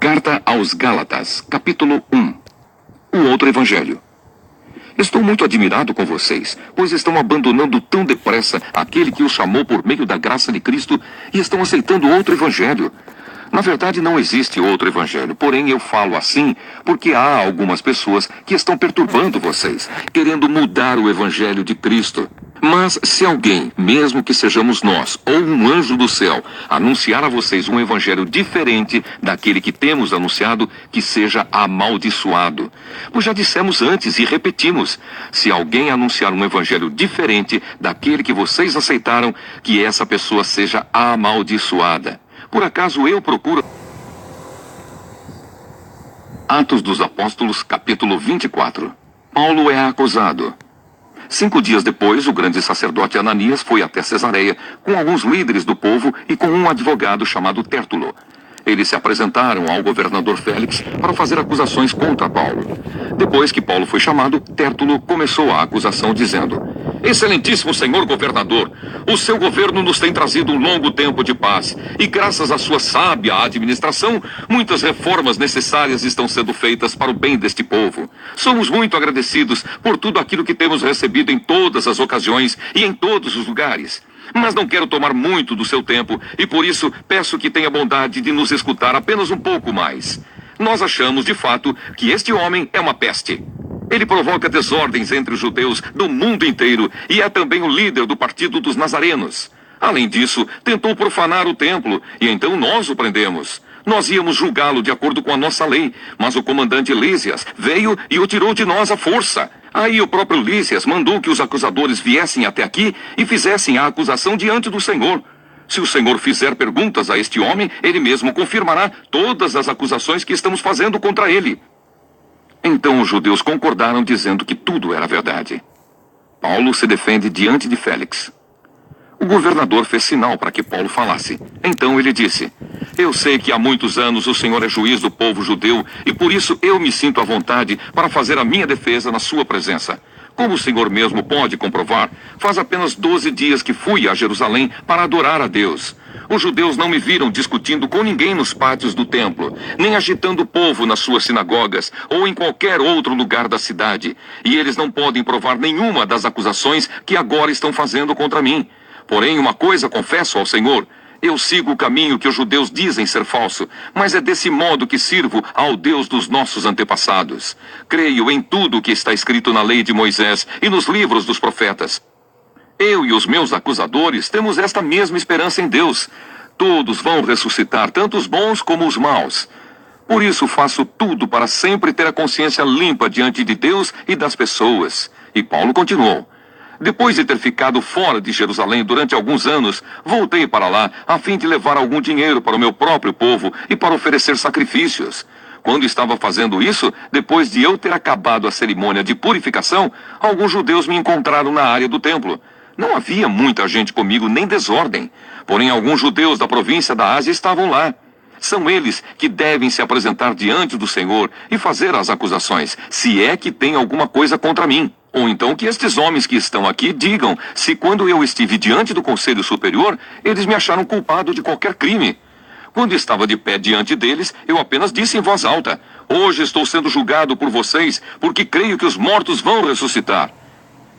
Carta aos Gálatas, capítulo 1. O outro evangelho. Estou muito admirado com vocês, pois estão abandonando tão depressa aquele que os chamou por meio da graça de Cristo e estão aceitando outro evangelho. Na verdade, não existe outro evangelho, porém eu falo assim porque há algumas pessoas que estão perturbando vocês, querendo mudar o evangelho de Cristo. Mas se alguém, mesmo que sejamos nós, ou um anjo do céu, anunciar a vocês um evangelho diferente daquele que temos anunciado, que seja amaldiçoado. Pois já dissemos antes e repetimos, se alguém anunciar um evangelho diferente daquele que vocês aceitaram, que essa pessoa seja amaldiçoada. Por acaso eu procuro... Atos dos Apóstolos, capítulo 24. Paulo é acusado. 5 dias depois, o grande sacerdote Ananias foi até Cesareia com alguns líderes do povo e com um advogado chamado Tértulo. Eles se apresentaram ao governador Félix para fazer acusações contra Paulo. Depois que Paulo foi chamado, Tértulo começou a acusação dizendo: Excelentíssimo senhor governador, o seu governo nos tem trazido um longo tempo de paz e graças à sua sábia administração, muitas reformas necessárias estão sendo feitas para o bem deste povo. Somos muito agradecidos por tudo aquilo que temos recebido em todas as ocasiões e em todos os lugares. Mas não quero tomar muito do seu tempo e por isso peço que tenha bondade de nos escutar apenas um pouco mais. Nós achamos, de fato, que este homem é uma peste. Ele provoca desordens entre os judeus do mundo inteiro e é também o líder do partido dos nazarenos. Além disso, tentou profanar o templo e então nós o prendemos. Nós íamos julgá-lo de acordo com a nossa lei, mas o comandante Lísias veio e o tirou de nós à força. Aí o próprio Lísias mandou que os acusadores viessem até aqui e fizessem a acusação diante do Senhor. Se o Senhor fizer perguntas a este homem, ele mesmo confirmará todas as acusações que estamos fazendo contra ele. Então os judeus concordaram dizendo que tudo era verdade. Paulo se defende diante de Félix. O governador fez sinal para que Paulo falasse. Então ele disse: Eu sei que há muitos anos o Senhor é juiz do povo judeu e por isso eu me sinto à vontade para fazer a minha defesa na sua presença. Como o Senhor mesmo pode comprovar, faz apenas 12 dias que fui a Jerusalém para adorar a Deus. Os judeus não me viram discutindo com ninguém nos pátios do templo, nem agitando o povo nas suas sinagogas ou em qualquer outro lugar da cidade. E eles não podem provar nenhuma das acusações que agora estão fazendo contra mim. Porém, uma coisa confesso ao Senhor: eu sigo o caminho que os judeus dizem ser falso, mas é desse modo que sirvo ao Deus dos nossos antepassados. Creio em tudo o que está escrito na lei de Moisés e nos livros dos profetas. Eu e os meus acusadores temos esta mesma esperança em Deus. Todos vão ressuscitar, tanto os bons como os maus. Por isso faço tudo para sempre ter a consciência limpa diante de Deus e das pessoas. E Paulo continuou: Depois de ter ficado fora de Jerusalém durante alguns anos, voltei para lá a fim de levar algum dinheiro para o meu próprio povo e para oferecer sacrifícios. Quando estava fazendo isso, depois de eu ter acabado a cerimônia de purificação, alguns judeus me encontraram na área do templo. Não havia muita gente comigo, nem desordem. Porém, alguns judeus da província da Ásia estavam lá. São eles que devem se apresentar diante do Senhor e fazer as acusações, se é que tem alguma coisa contra mim. Ou então que estes homens que estão aqui digam se quando eu estive diante do Conselho Superior, eles me acharam culpado de qualquer crime. Quando estava de pé diante deles, eu apenas disse em voz alta: Hoje estou sendo julgado por vocês, porque creio que os mortos vão ressuscitar.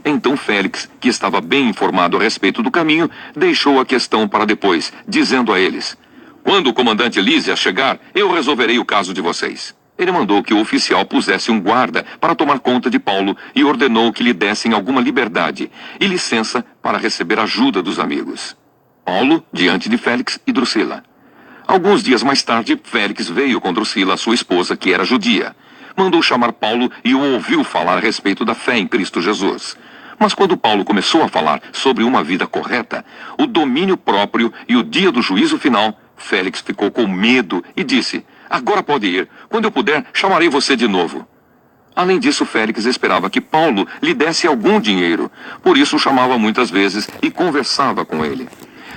Então Félix, que estava bem informado a respeito do caminho, deixou a questão para depois, dizendo a eles: Quando o comandante Lísias chegar, eu resolverei o caso de vocês. Ele mandou que o oficial pusesse um guarda para tomar conta de Paulo e ordenou que lhe dessem alguma liberdade e licença para receber ajuda dos amigos. Paulo, diante de Félix e Drusila. Alguns dias mais tarde, Félix veio com Drusila, sua esposa, que era judia. Mandou chamar Paulo e o ouviu falar a respeito da fé em Cristo Jesus. Mas quando Paulo começou a falar sobre uma vida correta, o domínio próprio e o dia do juízo final, Félix ficou com medo e disse: Agora pode ir. Quando eu puder, chamarei você de novo. Além disso, Félix esperava que Paulo lhe desse algum dinheiro. Por isso o chamava muitas vezes e conversava com ele.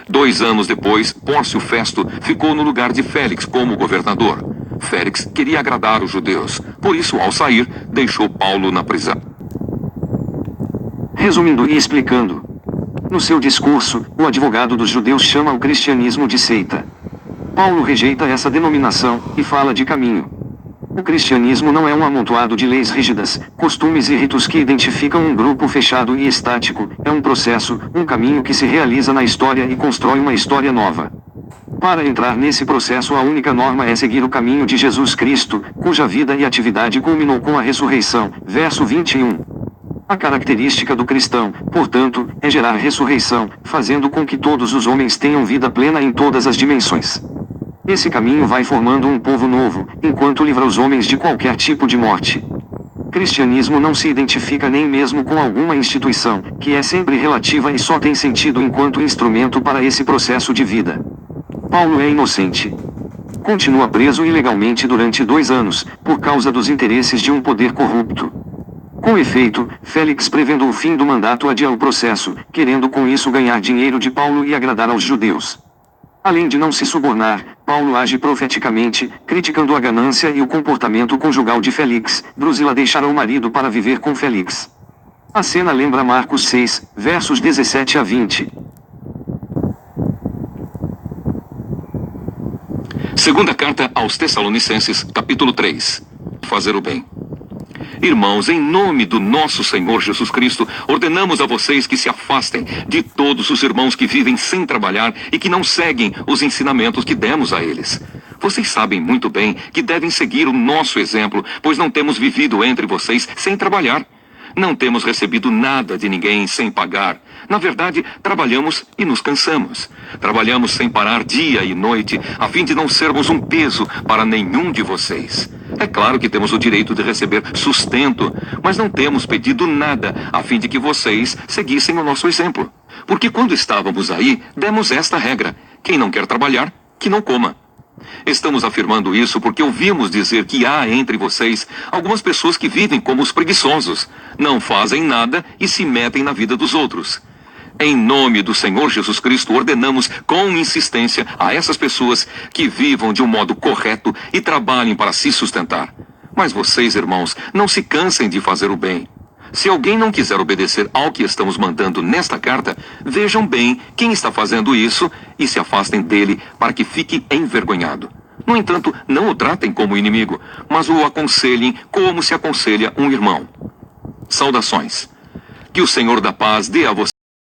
2 anos depois, Pórcio Festo ficou no lugar de Félix como governador. Félix queria agradar os judeus. Por isso, ao sair, deixou Paulo na prisão. Resumindo e explicando, no seu discurso, o advogado dos judeus chama o cristianismo de seita. Paulo rejeita essa denominação e fala de caminho. O cristianismo não é um amontoado de leis rígidas, costumes e ritos que identificam um grupo fechado e estático, é um processo, um caminho que se realiza na história e constrói uma história nova. Para entrar nesse processo, a única norma é seguir o caminho de Jesus Cristo, cuja vida e atividade culminou com a ressurreição. Verso 21. A característica do cristão, portanto, é gerar ressurreição, fazendo com que todos os homens tenham vida plena em todas as dimensões. Esse caminho vai formando um povo novo, enquanto livra os homens de qualquer tipo de morte. Cristianismo não se identifica nem mesmo com alguma instituição, que é sempre relativa e só tem sentido enquanto instrumento para esse processo de vida. Paulo é inocente. Continua preso ilegalmente durante 2 anos, por causa dos interesses de um poder corrupto. Com efeito, Félix, prevendo o fim do mandato, adia o processo, querendo com isso ganhar dinheiro de Paulo e agradar aos judeus. Além de não se subornar, Paulo age profeticamente, criticando a ganância e o comportamento conjugal de Félix. Drusila deixará o marido para viver com Félix. A cena lembra Marcos 6, versos 17 a 20. Segunda carta aos Tessalonicenses, capítulo 3. Fazer o bem. Irmãos, em nome do nosso Senhor Jesus Cristo, ordenamos a vocês que se afastem de todos os irmãos que vivem sem trabalhar e que não seguem os ensinamentos que demos a eles. Vocês sabem muito bem que devem seguir o nosso exemplo, pois não temos vivido entre vocês sem trabalhar. Não temos recebido nada de ninguém sem pagar. Na verdade, trabalhamos e nos cansamos. Trabalhamos sem parar dia e noite, a fim de não sermos um peso para nenhum de vocês. É claro que temos o direito de receber sustento, mas não temos pedido nada, a fim de que vocês seguissem o nosso exemplo. Porque quando estávamos aí, demos esta regra: quem não quer trabalhar, que não coma. Estamos afirmando isso porque ouvimos dizer que há entre vocês algumas pessoas que vivem como os preguiçosos, não fazem nada e se metem na vida dos outros. Em nome do Senhor Jesus Cristo, ordenamos com insistência a essas pessoas que vivam de um modo correto e trabalhem para se sustentar. Mas vocês, irmãos, não se cansem de fazer o bem. Se alguém não quiser obedecer ao que estamos mandando nesta carta, vejam bem quem está fazendo isso e se afastem dele para que fique envergonhado. No entanto, não o tratem como inimigo, mas o aconselhem como se aconselha um irmão. Saudações. Que o Senhor da paz dê a vocês